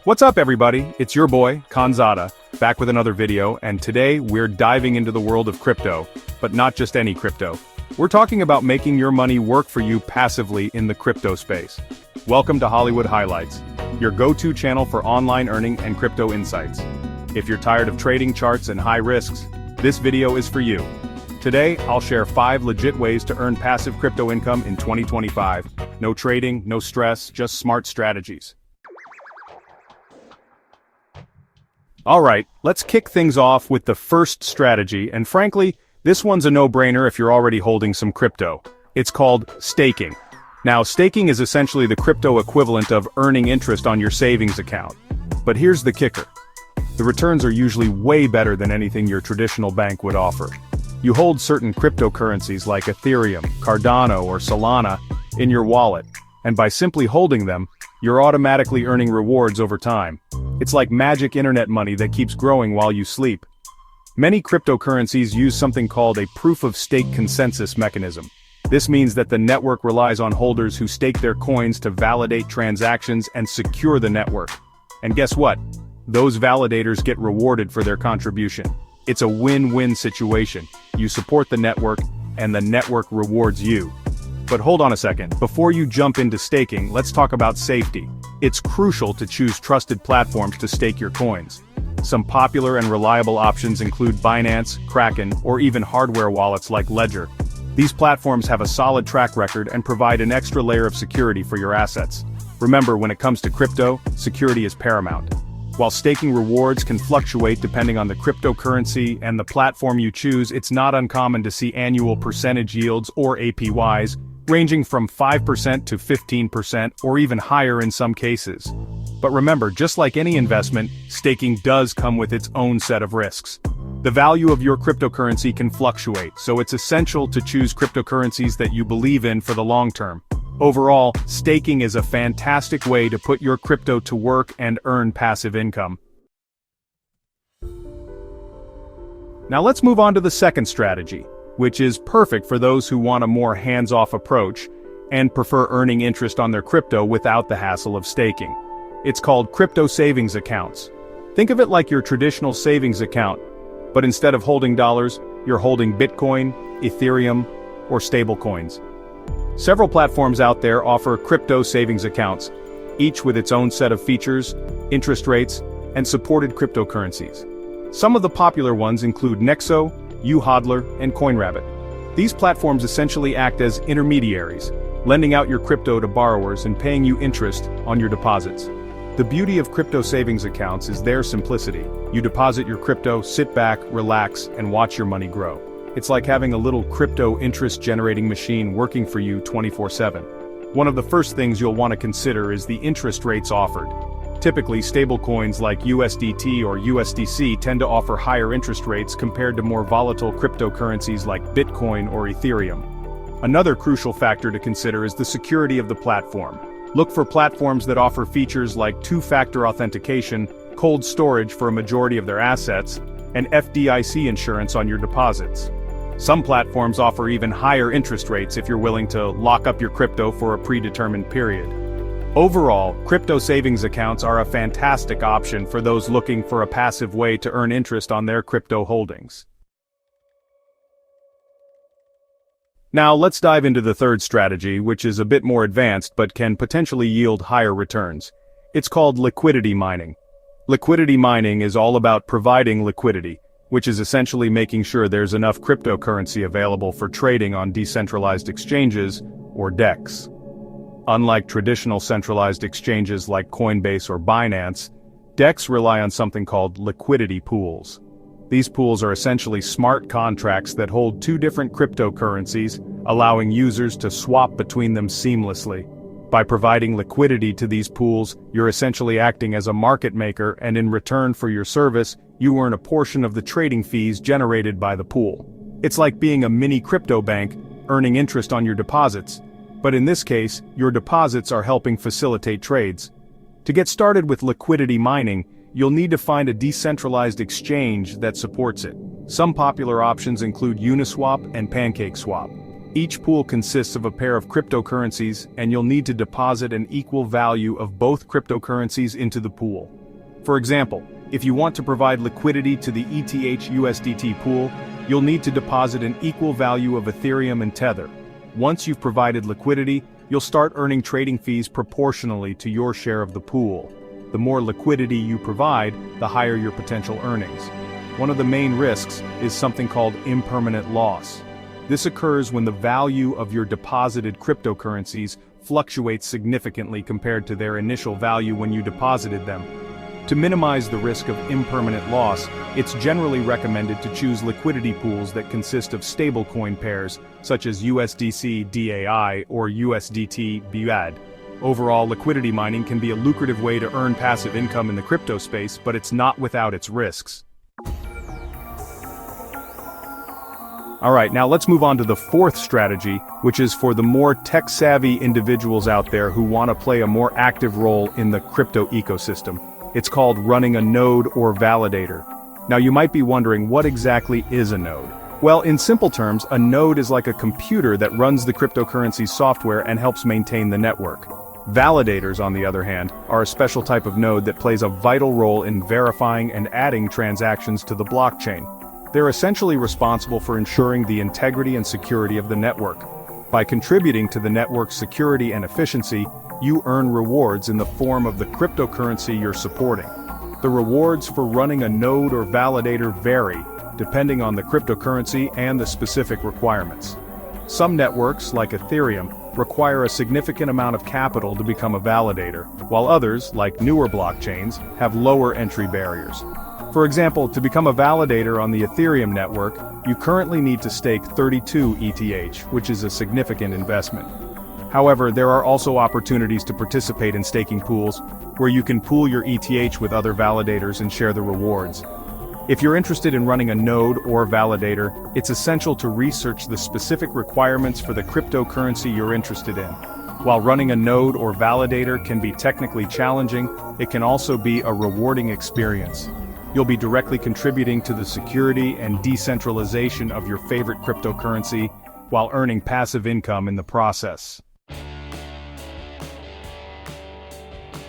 What's up everybody, it's your boy, Kanzada, back with another video, and today we're diving into the world of crypto, but not just any crypto. We're talking about making your money work for you passively in the crypto space. Welcome to Hollywood Highlights, your go-to channel for online earning and crypto insights. If you're tired of trading charts and high risks, this video is for you. Today, I'll share 5 legit ways to earn passive crypto income in 2025. No trading, no stress, just smart strategies. Alright, let's kick things off with the first strategy, and frankly, this one's a no-brainer if you're already holding some crypto. It's called staking. Now, staking is essentially the crypto equivalent of earning interest on your savings account. But here's the kicker. The returns are usually way better than anything your traditional bank would offer. You hold certain cryptocurrencies like Ethereum, Cardano, or Solana in your wallet, and by simply holding them, you're automatically earning rewards over time. It's like magic internet money that keeps growing while you sleep. Many cryptocurrencies use something called a proof-of-stake consensus mechanism. This means that the network relies on holders who stake their coins to validate transactions and secure the network. And guess what? Those validators get rewarded for their contribution. It's a win-win situation. You support the network, and the network rewards you. But hold on a second, before you jump into staking, let's talk about safety. It's crucial to choose trusted platforms to stake your coins. Some popular and reliable options include Binance, Kraken, or even hardware wallets like Ledger. These platforms have a solid track record and provide an extra layer of security for your assets. Remember, when it comes to crypto, security is paramount. While staking rewards can fluctuate depending on the cryptocurrency and the platform you choose, it's not uncommon to see annual percentage yields or APYs ranging from 5% to 15% or even higher in some cases. But remember, just like any investment, staking does come with its own set of risks. The value of your cryptocurrency can fluctuate, so it's essential to choose cryptocurrencies that you believe in for the long term. Overall, staking is a fantastic way to put your crypto to work and earn passive income. Now let's move on to the second strategy, which is perfect for those who want a more hands-off approach and prefer earning interest on their crypto without the hassle of staking. It's called crypto savings accounts. Think of it like your traditional savings account, but instead of holding dollars, you're holding Bitcoin, Ethereum, or stablecoins. Several platforms out there offer crypto savings accounts, each with its own set of features, interest rates, and supported cryptocurrencies. Some of the popular ones include Nexo, uHodler, and CoinRabbit. These platforms essentially act as intermediaries, lending out your crypto to borrowers and paying you interest on your deposits. The beauty of crypto savings accounts is their simplicity. You deposit your crypto, sit back, relax, and watch your money grow. It's like having a little crypto interest-generating machine working for you 24/7. One of the first things you'll want to consider is the interest rates offered. Typically, stablecoins like USDT or USDC tend to offer higher interest rates compared to more volatile cryptocurrencies like Bitcoin or Ethereum. Another crucial factor to consider is the security of the platform. Look for platforms that offer features like two-factor authentication, cold storage for a majority of their assets, and FDIC insurance on your deposits. Some platforms offer even higher interest rates if you're willing to lock up your crypto for a predetermined period. Overall, crypto savings accounts are a fantastic option for those looking for a passive way to earn interest on their crypto holdings. Now let's dive into the third strategy, which is a bit more advanced but can potentially yield higher returns. It's called liquidity mining. Liquidity mining is all about providing liquidity, which is essentially making sure there's enough cryptocurrency available for trading on decentralized exchanges, or DEX. Unlike traditional centralized exchanges like Coinbase or Binance, DEX rely on something called liquidity pools. These pools are essentially smart contracts that hold 2 different cryptocurrencies, allowing users to swap between them seamlessly. By providing liquidity to these pools, you're essentially acting as a market maker, and in return for your service, you earn a portion of the trading fees generated by the pool. It's like being a mini crypto bank, earning interest on your deposits. But in this case, your deposits are helping facilitate trades. To get started with liquidity mining, you'll need to find a decentralized exchange that supports it. Some popular options include Uniswap and PancakeSwap. Each pool consists of a pair of cryptocurrencies, and you'll need to deposit an equal value of both cryptocurrencies into the pool. For example, if you want to provide liquidity to the ETH/USDT pool, you'll need to deposit an equal value of Ethereum and Tether. Once you've provided liquidity, you'll start earning trading fees proportionally to your share of the pool. The more liquidity you provide, the higher your potential earnings. One of the main risks is something called impermanent loss. This occurs when the value of your deposited cryptocurrencies fluctuates significantly compared to their initial value when you deposited them. To minimize the risk of impermanent loss, it's generally recommended to choose liquidity pools that consist of stablecoin pairs, such as USDC DAI or USDT BUAD. Overall, liquidity mining can be a lucrative way to earn passive income in the crypto space, but it's not without its risks. Alright, now let's move on to the fourth strategy, which is for the more tech-savvy individuals out there who want to play a more active role in the crypto ecosystem. It's called running a node or validator. Now you might be wondering, what exactly is a node? Well, in simple terms, a node is like a computer that runs the cryptocurrency's software and helps maintain the network. Validators, on the other hand, are a special type of node that plays a vital role in verifying and adding transactions to the blockchain. They're essentially responsible for ensuring the integrity and security of the network. By contributing to the network's security and efficiency, you earn rewards in the form of the cryptocurrency you're supporting. The rewards for running a node or validator vary, depending on the cryptocurrency and the specific requirements. Some networks, like Ethereum, require a significant amount of capital to become a validator, while others, like newer blockchains, have lower entry barriers. For example, to become a validator on the Ethereum network, you currently need to stake 32 ETH, which is a significant investment. However, there are also opportunities to participate in staking pools, where you can pool your ETH with other validators and share the rewards. If you're interested in running a node or validator, it's essential to research the specific requirements for the cryptocurrency you're interested in. While running a node or validator can be technically challenging, it can also be a rewarding experience. You'll be directly contributing to the security and decentralization of your favorite cryptocurrency, while earning passive income in the process.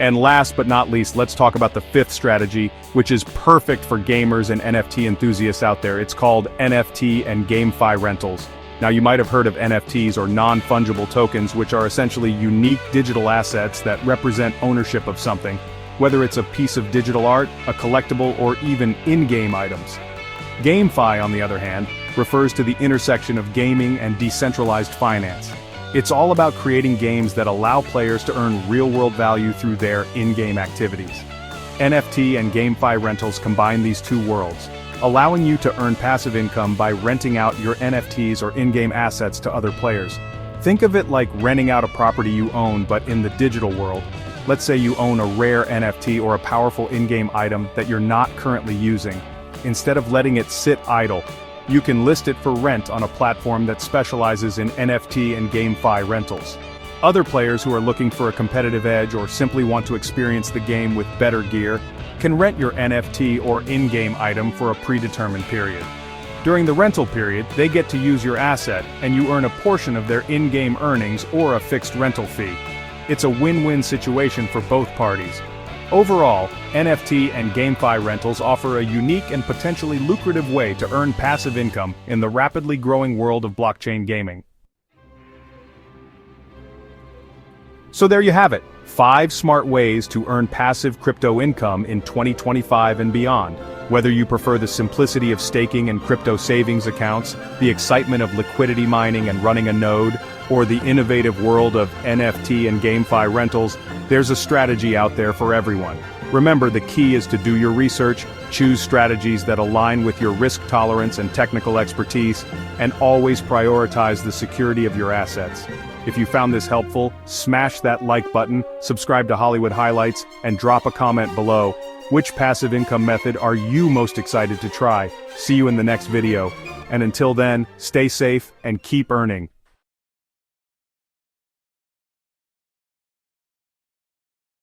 And last but not least, let's talk about the fifth strategy, which is perfect for gamers and NFT enthusiasts out there. It's called NFT and GameFi rentals. Now you might have heard of NFTs, or non-fungible tokens, which are essentially unique digital assets that represent ownership of something, whether it's a piece of digital art, a collectible, or even in-game items. GameFi, on the other hand, refers to the intersection of gaming and decentralized finance. It's all about creating games that allow players to earn real-world value through their in-game activities. NFT and GameFi rentals combine these two worlds, allowing you to earn passive income by renting out your NFTs or in-game assets to other players. Think of it like renting out a property you own but in the digital world. Let's say you own a rare NFT or a powerful in-game item that you're not currently using. Instead of letting it sit idle, you can list it for rent on a platform that specializes in NFT and GameFi rentals. Other players who are looking for a competitive edge or simply want to experience the game with better gear can rent your NFT or in-game item for a predetermined period. During the rental period, they get to use your asset, and you earn a portion of their in-game earnings or a fixed rental fee. It's a win-win situation for both parties. Overall, NFT and GameFi rentals offer a unique and potentially lucrative way to earn passive income in the rapidly growing world of blockchain gaming. So there you have it, 5 smart ways to earn passive crypto income in 2025 and beyond. Whether you prefer the simplicity of staking and crypto savings accounts, the excitement of liquidity mining and running a node, or the innovative world of NFT and GameFi rentals, there's a strategy out there for everyone. Remember, the key is to do your research, choose strategies that align with your risk tolerance and technical expertise, and always prioritize the security of your assets. If you found this helpful, smash that like button, subscribe to Hollywood Highlights, and drop a comment below. Which passive income method are you most excited to try? See you in the next video. And until then, stay safe and keep earning.